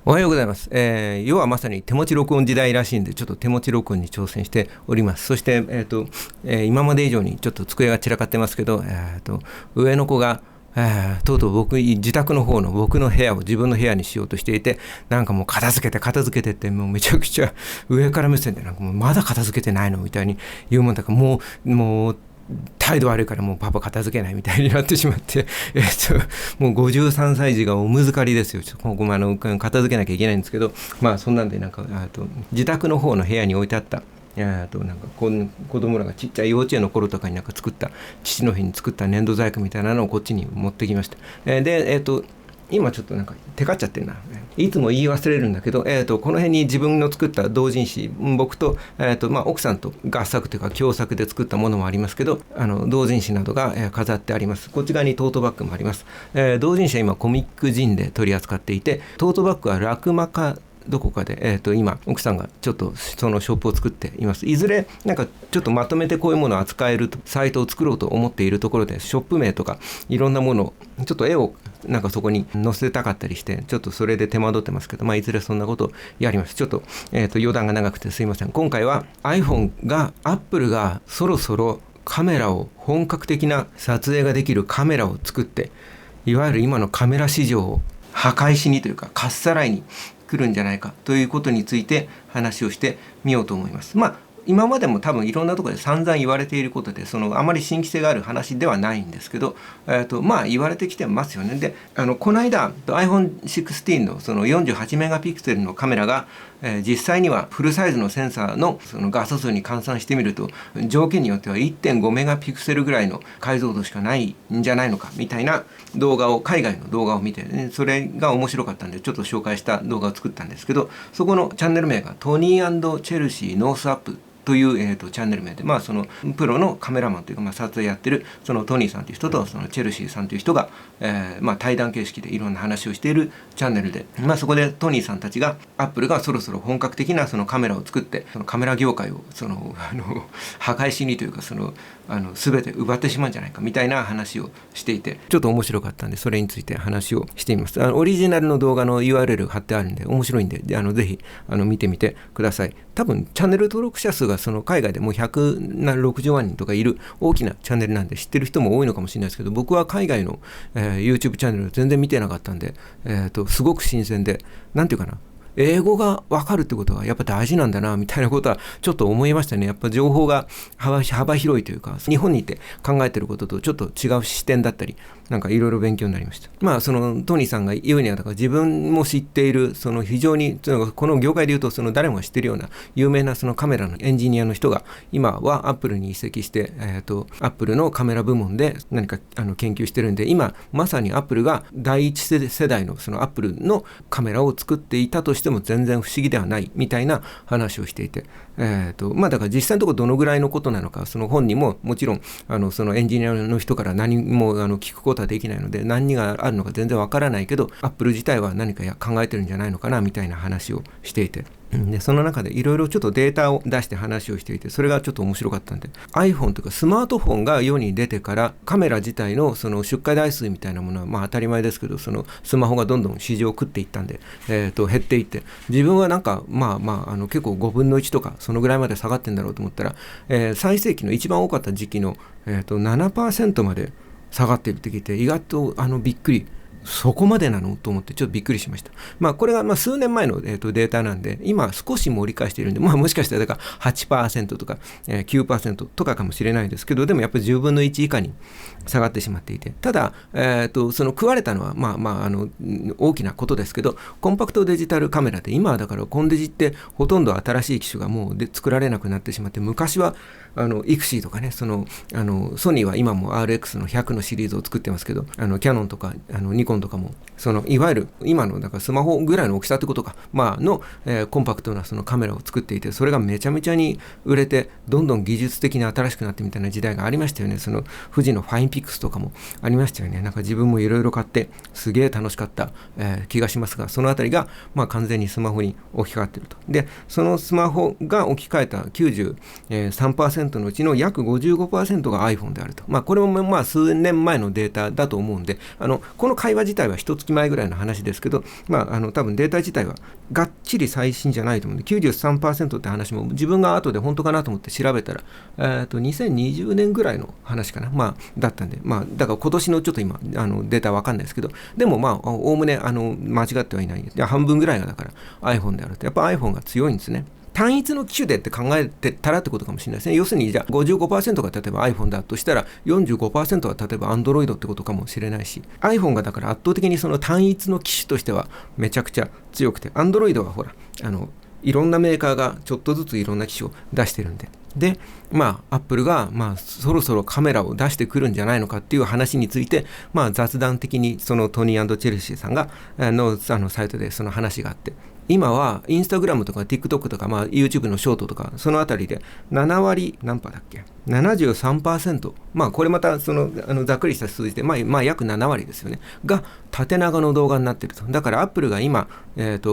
おはようございます。要はまさに手持ち録音時代らしいんで、ちょっと手持ち録音に挑戦しております。そして、今まで以上にちょっと机が散らかってますけど、上の子が、とうとう自宅の方の僕の部屋を自分の部屋にしようとしていて、なんかもう片付けてって、もうめちゃくちゃ上から目線で、なんかもうまだ片付けてないのみたいに言うもんだから、もう態度悪いからもうパパ片付けないみたいになってしまってもう53歳児がおむずかりですよ。ここも片付けなきゃいけないんですけど、そんなんで自宅の方の部屋に置いてあった子供らがちっちゃい幼稚園の頃とかに作った父の日に作った粘土細工みたいなのをこっちに持ってきました。で今ちょっとテカっちゃってるな。いつも言い忘れるんだけど、この辺に自分の作った同人誌、僕と、奥さんと合作というか共作で作ったものもありますけど、同人誌などが、飾ってあります。こっち側にトートバッグもあります。同人誌は今コミックジンで取り扱っていて、トートバッグはラクマかどこかで、今奥さんがちょっとそのショップを作っています。いずれちょっとまとめてこういうものを扱えるサイトを作ろうと思っているところで、ショップ名とかいろんなものをちょっと絵をそこに載せたかったりして、ちょっとそれで手間取ってますけど、いずれそんなことをやります。ちょっと、余談が長くてすいません。今回は Apple がそろそろカメラを本格的な撮影ができるカメラを作って、いわゆる今のカメラ市場を破壊しにというかかっさらいに来るんじゃないかということについて話をしてみようと思います。今までも多分いろんなところで散々言われていることで、あまり新規性がある話ではないんですけど、言われてきてますよね。で、この間 iPhone16 のその48メガピクセルのカメラが、実際にはフルサイズのセンサーのその画素数に換算してみると、条件によっては 1.5 メガピクセルぐらいの解像度しかないんじゃないのかみたいな海外の動画を見て、それが面白かったんでちょっと紹介した動画を作ったんですけど、そこのチャンネル名がトニー&チェルシーノースアップという、チャンネル名で、そのプロのカメラマンというか、撮影やってるそのトニーさんという人とそのチェルシーさんという人が、対談形式でいろんな話をしているチャンネルで、そこでトニーさんたちがアップルがそろそろ本格的なそのカメラを作って、そのカメラ業界を破壊しにというか全て奪ってしまうんじゃないかみたいな話をしていて、ちょっと面白かったんでそれについて話をしてみます。オリジナルの動画の URL 貼ってあるんで面白いんで、ぜひ見てみてください。多分チャンネル登録者数がその海外でもう160万人とかいる大きなチャンネルなんで知ってる人も多いのかもしれないですけど、僕は海外の、YouTube チャンネル全然見てなかったんで、すごく新鮮で、なんていうかな、英語が分かるってことはやっぱ大事なんだなみたいなことはちょっと思いましたね。やっぱ情報が幅広いというか、日本にいて考えてることとちょっと違う視点だったり、いろいろ勉強になりました。そのトニーさんが言うには、自分も知っている非常にこの業界でいうと誰もが知っているような有名なカメラのエンジニアの人が今はアップルに移籍して、アップルのカメラ部門で何か研究してるんで、今まさにアップルが第一世代のそのアップルのカメラを作っていたとしても全然不思議ではないみたいな話をしていて、だから実際のところどのぐらいのことなのか、その本人ももちろんそのエンジニアの人から何も聞くことはできないので、何があるのか全然わからないけど、アップル自体は何か考えてるんじゃないのかなみたいな話をしていて、でその中でいろいろちょっとデータを出して話をしていて、それがちょっと面白かったんで、 iPhone というかスマートフォンが世に出てからカメラ自体のその出荷台数みたいなものは当たり前ですけど、そのスマホがどんどん市場を食っていったんで、減っていって、自分は結構5分の1とかそのぐらいまで下がってんだろうと思ったら、最盛期の一番多かった時期の、7% まで下がっているって聞いて、意外とびっくり、そこまでなのと思ってちょっとびっくりしました。これが数年前の、データなんで、今少し盛り返しているんで、もしかしたら8% とか、9% とかかもしれないですけど、でもやっぱり10分の1以下に下がってしまっていて、ただ、その食われたのは大きなことですけど、コンパクトデジタルカメラで今はだからコンデジってほとんど新しい機種がもう作られなくなってしまって、昔はイクシーとかね、ソニーは今も RX の100のシリーズを作ってますけど、キャノンとかニコンとかもいわゆる今のだからスマホぐらいの大きさってことか、の、コンパクトなそのカメラを作っていて、それがめちゃめちゃに売れて、どんどん技術的に新しくなってみたいな時代がありましたよね。富士のファインピックスとかもありましたよね。自分もいろいろ買ってすげえ楽しかった、気がしますが、そのあたりが完全にスマホに置き換わっていると。でそのスマホが置き換えた 93% のうちの約 55% が iPhone であると。これも数年前のデータだと思うんで、この会話自体は1月前ぐらいの話ですけど、多分データ自体はがっちり最新じゃないと思うんで、93% って話も自分が後で本当かなと思って調べたら、2020年ぐらいの話かな、だったんで、だから今年のちょっと今データわかんないですけど、でもおおむね間違ってはいないんです。半分ぐらいがだから iPhone であると、やっぱ iPhone が強いんですね。単一の機種でって考えてたらってことかもしれないですね。要するにじゃあ 55% が例えば iPhone だとしたら 45% は例えば Android ってことかもしれないし、 iPhone がだから圧倒的にその単一の機種としてはめちゃくちゃ強くて、 Android はほらいろんなメーカーがちょっとずついろんな機種を出してるんで、Apple がそろそろカメラを出してくるんじゃないのかっていう話について、雑談的にそのトニー&チェルシーさんがのサイトでその話があって、今はインスタグラムとか TikTok とか、YouTube のショートとかそのあたりで7割何パーだっけ 73%、これまたそのざっくりした数字で、約7割ですよねが縦長の動画になっていると。だから Apple が今、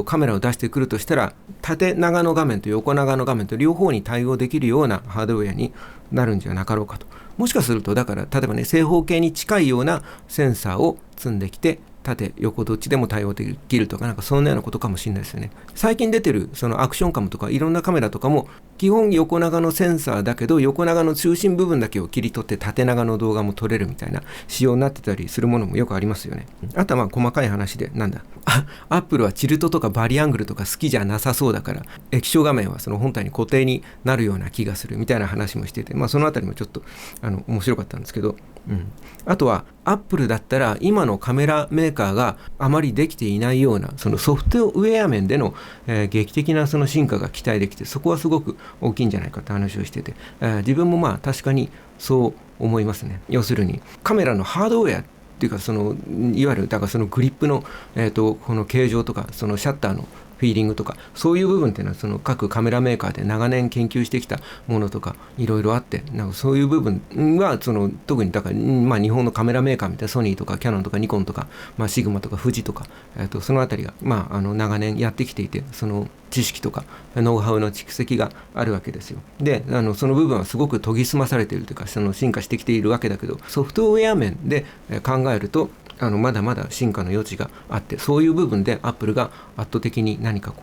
カメラを出してくるとしたら、縦長の画面と横長の画面と両方に対応できるようなハードウェアになるんじゃなかろうかと。もしかするとだから例えばね、正方形に近いようなセンサーを積んできて、縦横どっちでも対応できるとか、そんなようなことかもしれないですよね。最近出てるそのアクションカムとかいろんなカメラとかも基本横長のセンサーだけど、横長の中心部分だけを切り取って縦長の動画も撮れるみたいな仕様になってたりするものもよくありますよね。あとは細かい話でアップルはチルトとかバリアングルとか好きじゃなさそうだから、液晶画面はその本体に固定になるような気がするみたいな話もしてて、そのあたりもちょっと面白かったんですけど、あとはアップルだったら今のカメラメーカーがあまりできていないようなそのソフトウェア面での、劇的なその進化が期待できて、そこはすごく大きいんじゃないかって話をしてて、自分も確かにそう思いますね。要するにカメラのハードウェアっていうか、いわゆるだからそのグリップの、この形状とか、そのシャッターのフィーリングとか、そういう部分っていうのはその各カメラメーカーで長年研究してきたものとかいろいろあって、そういう部分は特にだから、日本のカメラメーカーみたいなソニーとかキヤノンとかニコンとか、シグマとか富士とか、そのあたりが、長年やってきていて、その知識とかノウハウの蓄積があるわけですよ。でその部分はすごく研ぎ澄まされているというか、その進化してきているわけだけど、ソフトウェア面で考えるとまだまだ進化の余地があって、そういう部分でアップルが圧倒的に何か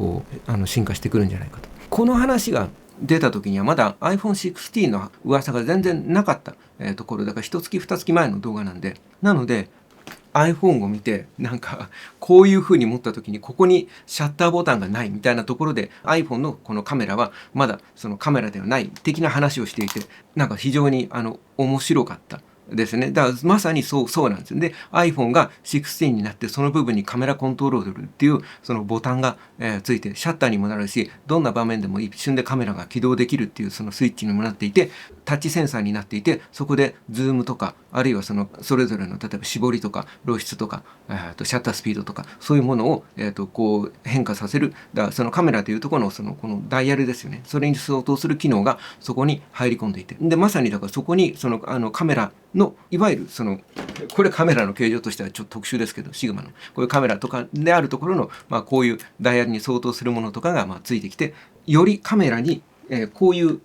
進化してくるんじゃないかと。この話が出た時にはまだ iPhone16 の噂が全然なかった、ところだから1月2月前の動画なので iPhone を見てこういう風に持った時にここにシャッターボタンがないみたいなところで iPhone のこのカメラはまだそのカメラではない的な話をしていて、非常に面白かったですね。だからまさにそうなんですよ。で iPhone が16になって、その部分にカメラコントロールっていうそのボタンが、ついて、シャッターにもなるし、どんな場面でも一瞬でカメラが起動できるっていうそのスイッチにもなっていて、タッチセンサーになっていて、そこでズームとか、あるいはそれぞれの例えば絞りとか露出とか、シャッタースピードとか、そういうものを、変化させる。だからそのカメラというところのこのダイヤルですよね。それに相当する機能がそこに入り込んでいて、でまさにだからそこにカメラのいわゆるこれカメラの形状としてはちょっと特殊ですけど、シグマのこういうカメラとかであるところの、こういうダイヤルに相当するものとかがついてきて、よりカメラに、こういう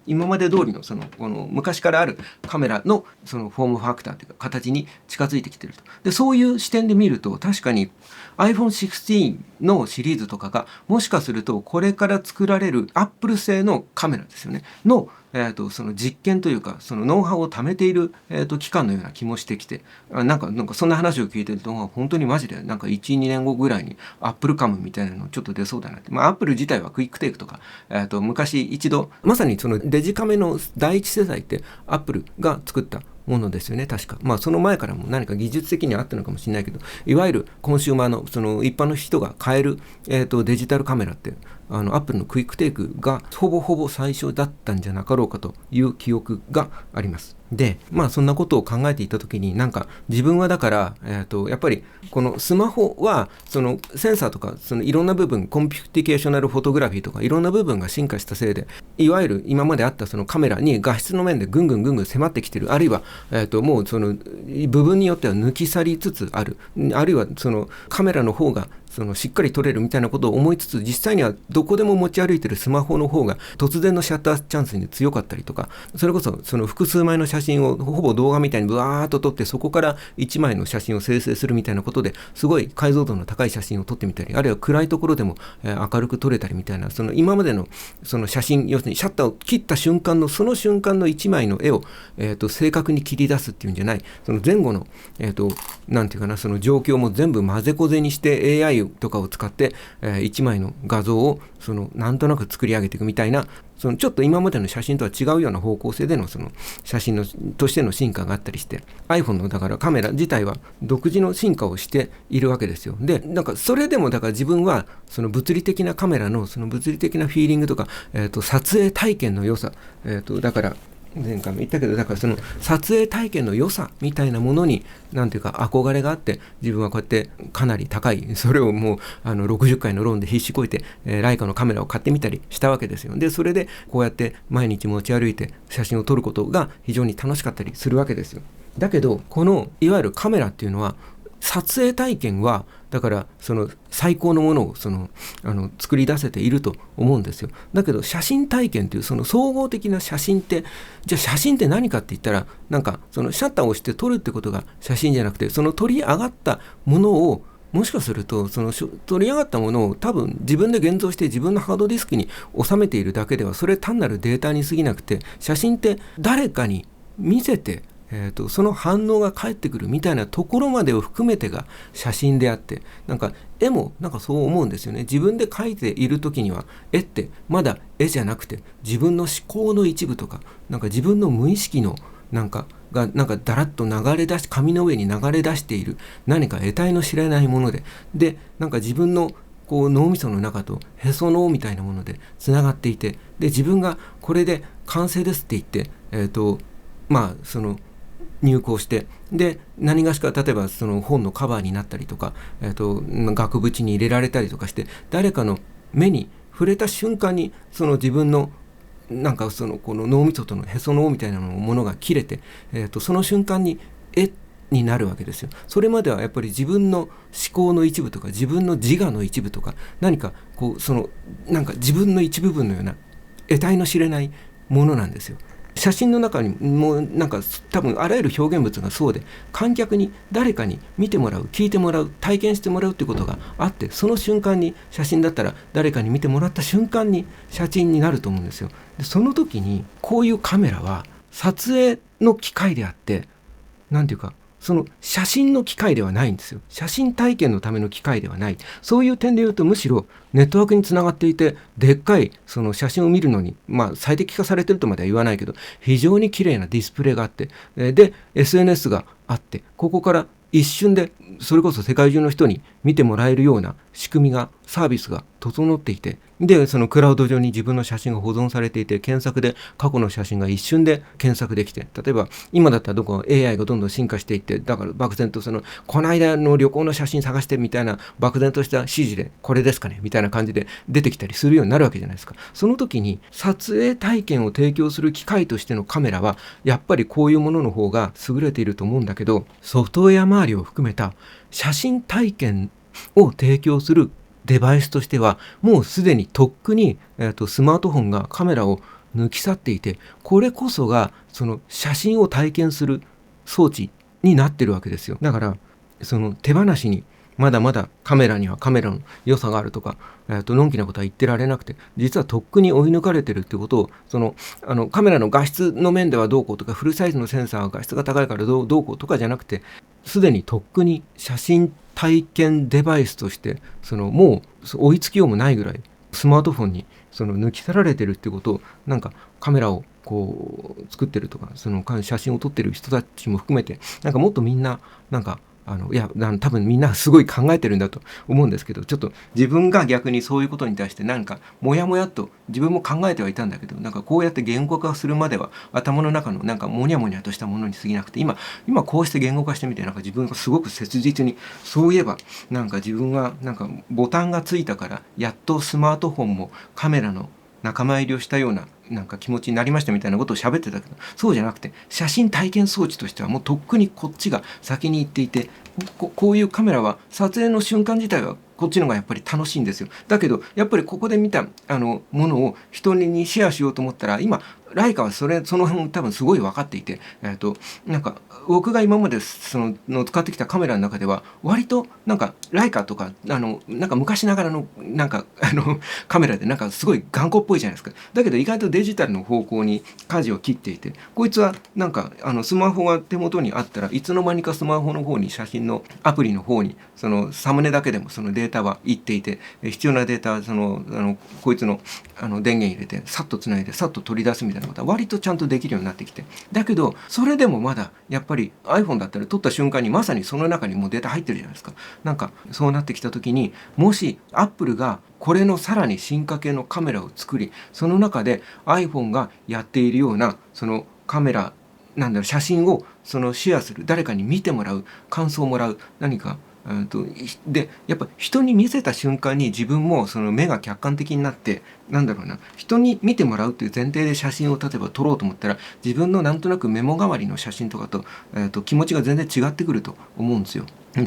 今まで通りのこの昔からあるカメラのフォームファクターというか形に近づいてきていると。でそういう視点で見ると、確かに iPhone16 のシリーズとかがもしかするとこれから作られる Apple 製のカメラですよねのその実験というか、そのノウハウを貯めている、期間のような気もしてきて、なんかそんな話を聞いてると、本当にマジで1、2年後ぐらいにアップルカムみたいなのちょっと出そうだなって。アップル自体はクイックテイクとか、昔一度まさにそのデジカメの第一世代ってアップルが作ったものですよね、確か。その前からも何か技術的にはあったのかもしれないけど、いわゆるコンシューマーのその一般の人が買える、デジタルカメラってアップルのクイックテイクがほぼ最初だったんじゃなかろうかという記憶があります。でそんなことを考えていた時に、自分はだから、やっぱりこのスマホはそのセンサーとかいろんな部分、コンピューティショナルフォトグラフィーとかいろんな部分が進化したせいで、いわゆる今まであったそのカメラに画質の面でぐんぐん迫ってきてる、あるいは、もうその部分によっては抜き去りつつある、あるいはそのカメラの方がしっかり撮れるみたいなことを思いつつ、実際にはどこでも持ち歩いてるスマホの方が突然のシャッターチャンスに強かったりとか、それこそその複数枚の写真をほぼ動画みたいにブワーッと撮って、そこから1枚の写真を生成するみたいなことですごい解像度の高い写真を撮ってみたり、あるいは暗いところでも明るく撮れたりみたいな、その今までのその写真、要するにシャッターを切った瞬間のその瞬間の1枚の絵を正確に切り出すっていうんじゃない、その前後のなんていうかな、その状況も全部混ぜこぜにして AI とかを使って、1枚の画像をそのなんとなく作り上げていくみたいな、そのちょっと今までの写真とは違うような方向性でのその写真のとしての進化があったりして、 iPhone のだからカメラ自体は独自の進化をしているわけですよ。でなんかそれでもだから自分はその物理的なカメラのその物理的なフィーリングとか、撮影体験の良さ、だから前回も言ったけど、だからその撮影体験の良さみたいなものになんていうか憧れがあって、自分はこうやってかなり高い、それをもう60回のローンで必死こいて、ライカのカメラを買ってみたりしたわけですよ。でそれでこうやって毎日持ち歩いて写真を撮ることが非常に楽しかったりするわけですよ。だけどこのいわゆるカメラっていうのは、撮影体験はだからその最高のものを作り出せていると思うんですよ。だけど写真体験というその総合的な写真って、じゃあ写真って何かって言ったら、なんかそのシャッターを押して撮るってことが写真じゃなくて、その撮り上がったものをもしかするとその撮り上がったものを多分自分で現像して自分のハードディスクに収めているだけではそれ単なるデータに過ぎなくて、写真って誰かに見せてその反応が返ってくるみたいなところまでを含めてが写真であって、なんか絵もなんかそう思うんですよね。自分で描いている時には絵ってまだ絵じゃなくて自分の思考の一部とか、なんか自分の無意識のなんかがなんかだらっと流れ出し、紙の上に流れ出している何か得体の知れないもので、なんか自分のこう脳みその中とへそ脳みたいなものでつながっていて、で自分がこれで完成ですって言ってその入稿して、で何がしか例えばその本のカバーになったりとか、額縁に入れられたりとかして、誰かの目に触れた瞬間にその自分のなんかそのこの脳みそとのへその緒みたいなものが切れて、その瞬間に絵になるわけですよ。それまではやっぱり自分の思考の一部とか自分の自我の一部とか、何かこうそのなんか自分の一部分のような得体の知れないものなんですよ。写真の中にもなんか多分あらゆる表現物がそうで、観客に誰かに見てもらう、聞いてもらう、体験してもらうってことがあって、その瞬間に写真だったら誰かに見てもらった瞬間に写真になると思うんですよ。でその時にこういうカメラは撮影の機械であって、なんていうかその写真の機械ではないんですよ。写真体験のための機械ではない。そういう点で言うとむしろネットワークにつながっていて、でっかいその写真を見るのに最適化されてるとまでは言わないけど、非常に綺麗なディスプレイがあって、で SNS があって、ここから一瞬でそれこそ世界中の人に見てもらえるような仕組みが、サービスが整っていて、でそのクラウド上に自分の写真が保存されていて、検索で過去の写真が一瞬で検索できて、例えば今だったらどこ AI がどんどん進化していって、だから漠然とそのこの間の旅行の写真探してみたいな漠然とした指示でこれですかねみたいな感じで出てきたりするようになるわけじゃないですか。その時に撮影体験を提供する機械としてのカメラはやっぱりこういうものの方が優れていると思うんだけど、ソフトウェア周りを含めた写真体験を提供するデバイスとしてはもうすでにとっくに、スマートフォンがカメラを抜き去っていて、これこそがその写真を体験する装置になってるわけですよ。だからその手放しにまだまだカメラにはカメラの良さがあるとか、のんきなことは言ってられなくて、実はとっくに追い抜かれてるってことを、そのカメラの画質の面ではどうこうとか、フルサイズのセンサーが画質が高いからどうこうとかじゃなくて、すでにとっくに写真体験デバイスとしてもう追いつきようもないぐらいスマートフォンに抜き去られてるってことを、なんかカメラをこう作ってるとか、写真を撮ってる人たちも含めて、なんかもっとみんななんか多分みんなすごい考えてるんだと思うんですけど、ちょっと自分が逆にそういうことに対してなんかもやもやっと自分も考えてはいたんだけど、なんかこうやって言語化するまでは頭の中のなんかもにゃもにゃとしたものに過ぎなくて、今こうして言語化してみて、なんか自分がすごく切実に、そういえばなんか自分はなんかボタンがついたからやっとスマートフォンもカメラの仲間入りをしたようななんか気持ちになりましたみたいなことを喋ってたけど、そうじゃなくて写真体験装置としてはもうとっくにこっちが先に行っていて、こういうカメラは撮影の瞬間自体はこっちの方がやっぱり楽しいんですよ。だけどやっぱりここで見たものを人にシェアしようと思ったら、今ライカはその辺多分すごい分かっていて、なんか僕が今まで使ってきたカメラの中では割となんかライカとかなんか昔ながらのなんかカメラでなんかすごい頑固っぽいじゃないですか。だけど意外とデジタルの方向に舵を切っていて、こいつはなんかスマホが手元にあったらいつの間にかスマホの方に写真のアプリの方にサムネだけでもそのデータは行っていて、必要なデータはこいつの電源入れてさっとつないでさっと取り出すみたいなことは割とちゃんとできるようになってきて、だけどそれでもまだやっぱり iPhone だったら撮った瞬間にまさにその中にもうデータ入ってるじゃないですか。なんかそうなってきた時に、もし Apple がこれのさらに進化系のカメラを作り、その中で iPhone がやっているようなそのカメラ写真をシェアする、誰かに見てもらう、感想をもらう、何かでやっぱ人に見せた瞬間に自分もその目が客観的になって、人に見てもらうという前提で写真を例えば撮ろうと思ったら、自分のなんとなくメモ代わりの写真とかと、気持ちが全然違ってくると思うんですよ。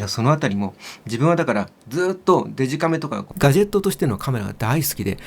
そのあたりも自分はだからずっとデジカメとかガジェットとしてのカメラが大好きで、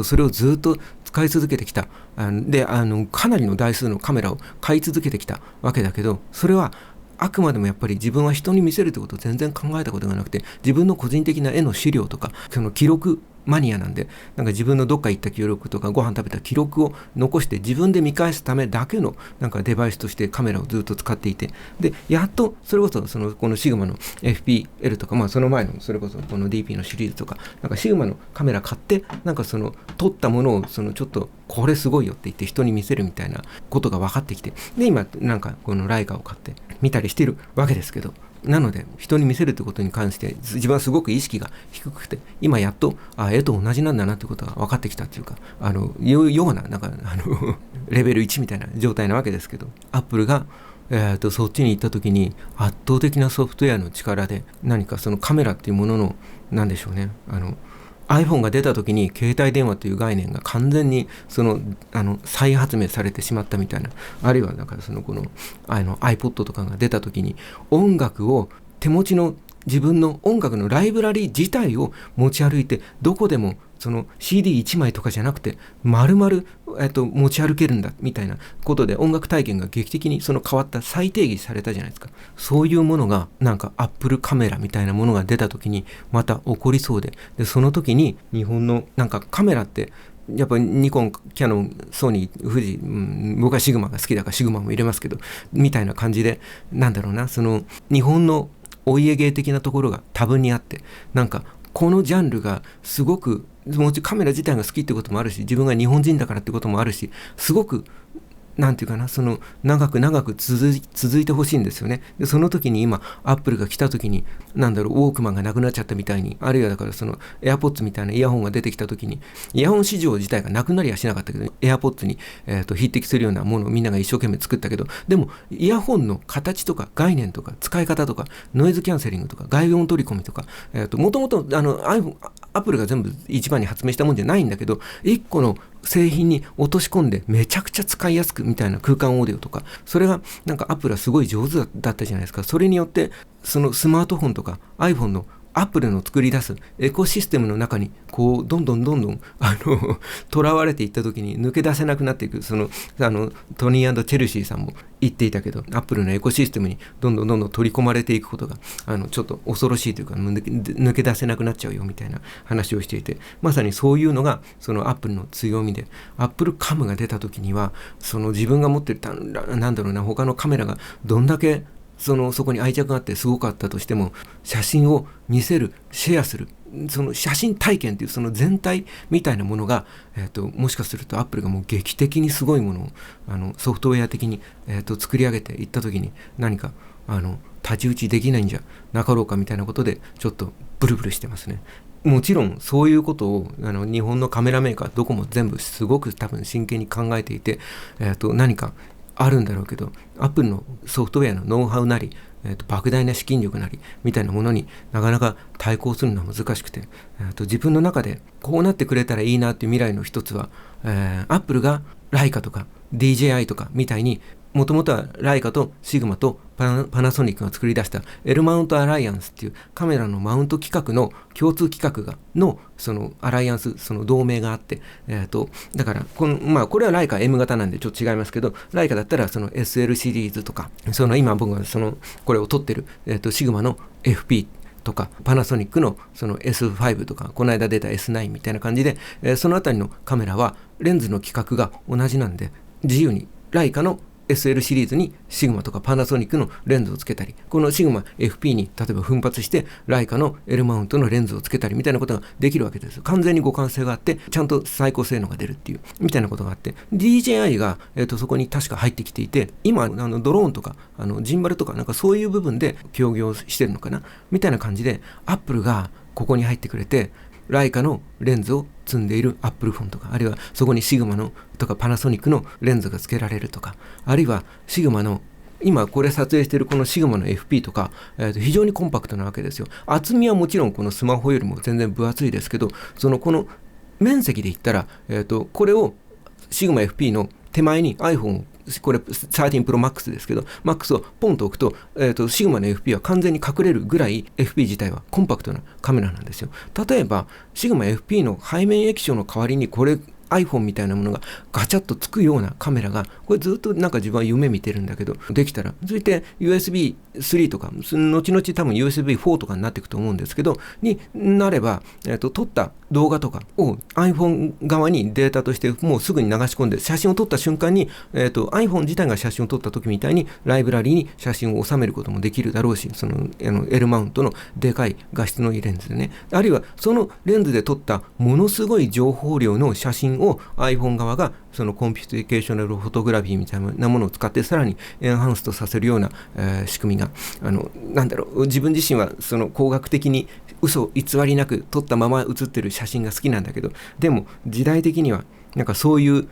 それをずっと使い続けてきた。でかなりの台数のカメラを買い続けてきたわけだけど、それはあくまでもやっぱり自分は人に見せるってことを全然考えたことがなくて、自分の個人的な絵の資料とかその記録マニアなんで、なんか自分のどっか行った記録とかご飯食べた記録を残して自分で見返すためだけのなんかデバイスとしてカメラをずっと使っていて、でやっとそれこそこのシグマの FPL とか、その前のそれこそこの DP のシリーズとか、なんかシグマのカメラ買って、なんか撮ったものをちょっとこれすごいよって言って人に見せるみたいなことが分かってきて、で今なんかこのライカを買って見たりしてるわけですけど、なので人に見せるということに関して自分はすごく意識が低くて、今やっと絵と同じなんだなということが分かってきたというか、ようななんかレベル1みたいな状態なわけですけど、アップルがそっちに行った時に圧倒的なソフトウェアの力で、何かそのカメラっていうもののなんでしょうね、iPhone が出た時に携帯電話という概念が完全に再発明されてしまったみたいな、あるいはだからこのiPod とかが出た時に音楽を手持ちの自分の音楽のライブラリー自体を持ち歩いて、どこでもCD1 枚とかじゃなくて丸々持ち歩けるんだみたいなことで、音楽体験が劇的に変わった、再定義されたじゃないですか。そういうものがなんか Apple カメラみたいなものが出た時にまた起こりそうで、その時に日本のなんかカメラってやっぱりニコン、キャノン、ソニー、富士、僕はシグマが好きだからシグマも入れますけど、みたいな感じで、日本のお家芸的なところが多分にあって、なんかこのジャンルがすごく、もちろんカメラ自体が好きってこともあるし、自分が日本人だからってこともあるし、すごくなんていうかな、長く続いてほしいんですよね。でその時に今アップルが来た時にウォークマンがなくなっちゃったみたいに、あるいはだからAirPods みたいなイヤホンが出てきた時に、イヤホン市場自体がなくなりはしなかったけど AirPods に、匹敵するようなものをみんなが一生懸命作ったけど、でもイヤホンの形とか概念とか使い方とかノイズキャンセリングとか外音取り込みとか、もともとアップルが全部一番に発明したもんじゃないんだけど、一個の製品に落とし込んでめちゃくちゃ使いやすくみたいな空間オーディオとか、それがなんかアップルはすごい上手だったじゃないですか。それによってスマートフォンとか iPhone のアップルの作り出すエコシステムの中にこうどんどん囚われていった時に抜け出せなくなっていく、トニー&チェルシーさんも言っていたけど、アップルのエコシステムにどんどん取り込まれていくことがちょっと恐ろしいというか、抜け出せなくなっちゃうよみたいな話をしていて、まさにそういうのがアップルの強みで、アップルカムが出た時には自分が持ってる他のカメラがどんだけそこに愛着があってすごかったとしても、写真を見せる、シェアする、写真体験という全体みたいなものが、もしかするとアップルがもう劇的にすごいものをソフトウェア的に、作り上げていった時に、何か太刀打ちできないんじゃなかろうかみたいなことでちょっとブルブルしてますね。もちろんそういうことを日本のカメラメーカーどこも全部すごく多分真剣に考えていて、何かあるんだろうけど、アップルのソフトウェアのノウハウなり、莫大な資金力なりみたいなものになかなか対抗するのは難しくて、自分の中でこうなってくれたらいいなっていう未来の一つは、アップルがライカとか DJI とかみたいにもともとはライカとシグマとパナソニックが作り出した L マウントアライアンスっていうカメラのマウント規格の共通規格のそのアライアンス、その同盟があって、だからこれはライカ M 型なんでちょっと違いますけど、ライカだったらその SL シリーズとか、今僕がこれを撮ってる、シグマの FPとかパナソニックのその S5 とかこの間出た S9 みたいな感じで、そのあたりのカメラはレンズの規格が同じなんで、自由にライカの SL シリーズにシグマとかパナソニックのレンズをつけたり、このシグマ FP に例えば奮発してライカの L マウントのレンズをつけたりみたいなことができるわけです。完全に互換性があってちゃんと最高性能が出るっていうみたいなことがあって、 DJI が、そこに確か入ってきていて、今ドローンとかジンバルとかなんかそういう部分で協業してるのかなみたいな感じで、アップルがここに入ってくれてライカのレンズを積んでいるアップルフォンとか、あるいはそこにシグマのとかパナソニックのレンズが付けられるとか、あるいはシグマの今これ撮影しているこのシグマの FP とか、非常にコンパクトなわけですよ。厚みはもちろんこのスマホよりも全然分厚いですけど、この面積で言ったら、これをシグマ FP の手前に iPhone をこれ13 Pro Max ですけど Max をポンと置くと、シグマの FP は完全に隠れるぐらい FP 自体はコンパクトなカメラなんですよ。例えばシグマ FP の背面液晶の代わりにこれiPhone みたいなものがガチャッとつくようなカメラが、これずっとなんか自分は夢見てるんだけど、できたら続いて USB3 とか後々多分 USB4 とかになっていくと思うんですけど、になれば、撮った動画とかを iPhone 側にデータとしてもうすぐに流し込んで、写真を撮った瞬間に、iPhone 自体が写真を撮った時みたいにライブラリに写真を収めることもできるだろうし、L マウントのでかい画質のいいレンズでね、あるいはそのレンズで撮ったものすごい情報量の写真を iPhone 側がそのコンピュテーショナルフォトグラフィーみたいなものを使ってさらにエンハンスとさせるような、仕組みが自分自身はその工学的に嘘偽りなく撮ったまま写ってる写真が好きなんだけど、でも時代的にはなんかそういう、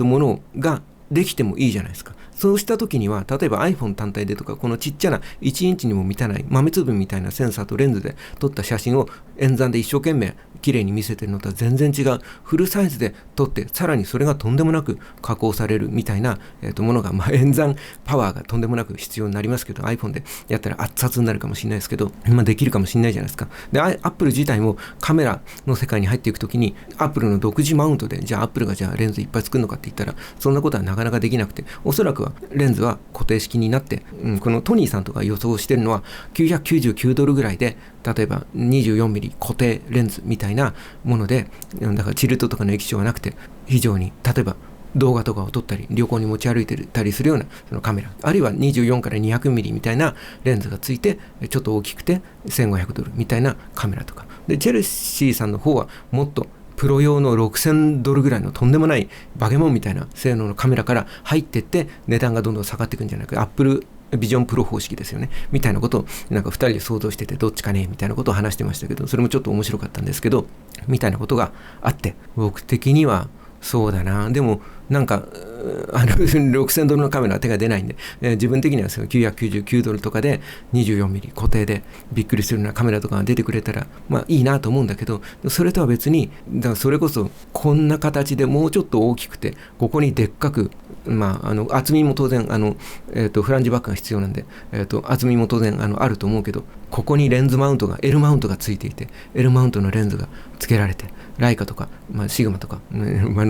ものができてもいいじゃないですか。そうした時には例えば iPhone 単体でとか、このちっちゃな1インチにも満たない豆粒みたいなセンサーとレンズで撮った写真を演算で一生懸命綺麗に見せてるのとは全然違うフルサイズで撮って、さらにそれがとんでもなく加工されるみたいな、ものが、演算パワーがとんでもなく必要になりますけど、 iPhone でやったら熱々になるかもしれないですけど、できるかもしれないじゃないですか。で Apple 自体もカメラの世界に入っていくときに Apple の独自マウントでじゃあ Apple がレンズいっぱい作るのかって言ったら、そんなことはなかなかできなくて、おそらくはレンズは固定式になって、このトニーさんとか予想してるのは$999ぐらいで、例えば 24mm 固定レンズみたいなもので、だからチルトとかの液晶がなくて、非常に例えば動画とかを撮ったり旅行に持ち歩いてたりするようなそのカメラ、あるいは24から 200mm みたいなレンズがついてちょっと大きくて$1500みたいなカメラとかで、チェルシーさんの方はもっとプロ用の$6000ぐらいのとんでもないバケモンみたいな性能のカメラから入ってって、値段がどんどん下がっていくんじゃないか、アップルビジョンプロ方式ですよねみたいなことをなんか2人で想像してて、どっちかねみたいなことを話してましたけど、それもちょっと面白かったんですけど、みたいなことがあって、僕的にはそうだな、でもなんか$6000のカメラは手が出ないんで、自分的にはその$999とかで 24mm 固定でびっくりするようなカメラとかが出てくれたらいいなと思うんだけど、それとは別にだからそれこそこんな形でもうちょっと大きくて、ここにでっかく厚みも当然フランジバックが必要なんで、厚みも当然あると思うけど、ここにレンズマウントが L マウントがついていて L マウントのレンズが付けられて、ライカとか、シグマとか、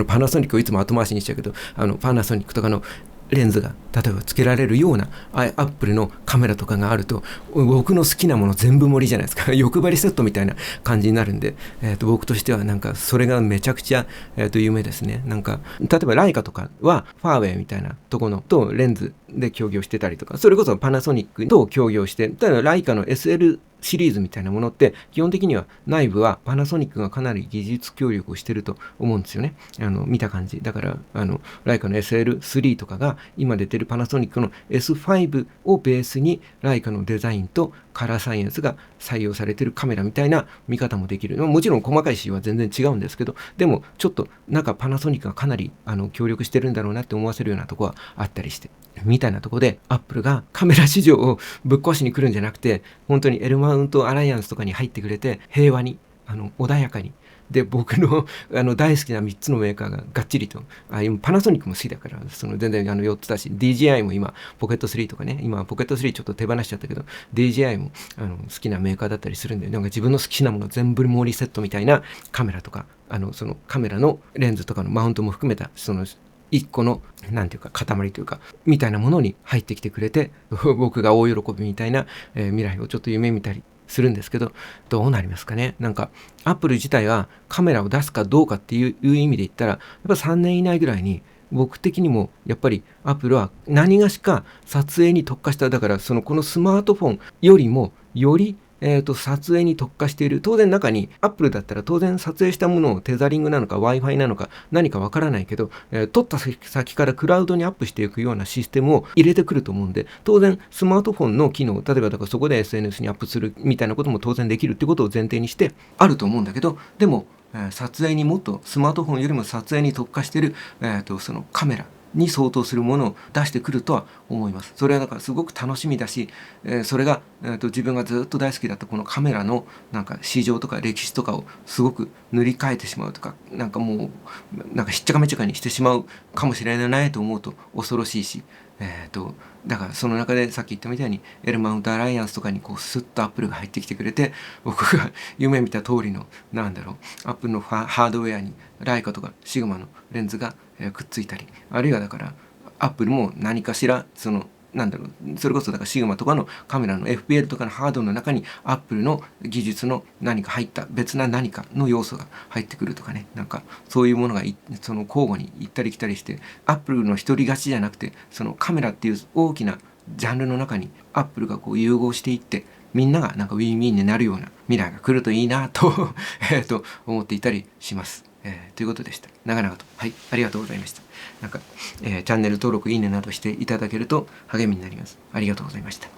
パナソニックをいつも後回しにしちゃうけど、パナソニックとかのレンズが例えばつけられるようなアップルのカメラとかがあると、僕の好きなもの全部盛りじゃないですか欲張りセットみたいな感じになるんで、僕としてはなんかそれがめちゃくちゃ、夢ですね。なんか例えばライカとかはファーウェイみたいなとこのとレンズで協業してたりとか、それこそパナソニックと協業して、ただライカの SLシリーズみたいなものって基本的には内部はパナソニックがかなり技術協力をしてると思うんですよね。見た感じだからライカの SL3 とかが今出てるパナソニックの S5 をベースにライカのデザインとカラーサイエンスが採用されてるカメラみたいな見方もできる。もちろん細かい仕様は全然違うんですけど、でもちょっとなんかパナソニックがかなり協力してるんだろうなって思わせるようなとこはあったりして、みたいなとこでアップルがカメラ市場をぶっ壊しに来るんじゃなくて、本当に L マウントアライアンスとかに入ってくれて平和に穏やかに。で僕の大好きな3つのメーカーががっちりと今パナソニックも好きだから全然4つだし DJI も今ポケット3とかね、今ポケット3ちょっと手放しちゃったけど DJI も好きなメーカーだったりするんで、なんか自分の好きなもの全部盛りセットみたいなカメラとかそのカメラのレンズとかのマウントも含めたその一個のなんていうか塊というかみたいなものに入ってきてくれて僕が大喜びみたいな、未来をちょっと夢見たりするんですけど、どうなりますかね。なんかアップル自体はカメラを出すかどうかっていう意味で言ったらやっぱ3年以内ぐらいに僕的にもやっぱりアップルは何がしか撮影に特化した、だからこのスマートフォンよりもより撮影に特化している。当然中にアップルだったら当然撮影したものをテザリングなのか Wi-Fi なのか何かわからないけど、撮った先からクラウドにアップしていくようなシステムを入れてくると思うんで、当然スマートフォンの機能、例えばだからそこで SNS にアップするみたいなことも当然できるってことを前提にしてあると思うんだけど、でも撮影にもっとスマートフォンよりも撮影に特化している、そのカメラに相当するものを出してくるとは思います。それはだからすごく楽しみだし、それが、自分がずっと大好きだったこのカメラのなんか市場とか歴史とかをすごく塗り替えてしまうとか、なんかもうなんかしっちゃかめっちゃかにしてしまうかもしれないと思うと恐ろしいし、だからその中でさっき言ったみたいにエルマウントアライアンスとかにこうスッとアップルが入ってきてくれて、僕が夢見た通りのなんだろうアップルのハードウェアにライカとかシグマのレンズがくっついたり、あるいはだからアップルも何かしらなんだろう、それこそだからシグマとかのカメラの FPL とかのハードの中にアップルの技術の何か入った別な何かの要素が入ってくるとかね、なんかそういうものがその交互に行ったり来たりして、アップルの一人勝ちじゃなくてそのカメラっていう大きなジャンルの中にアップルがこう融合していってみんながなんかウィンウィンになるような未来が来るといいなと思っていたりします。ということでした。長々とありがとうございました。なんか、チャンネル登録いいねなどしていただけると励みになります。ありがとうございました。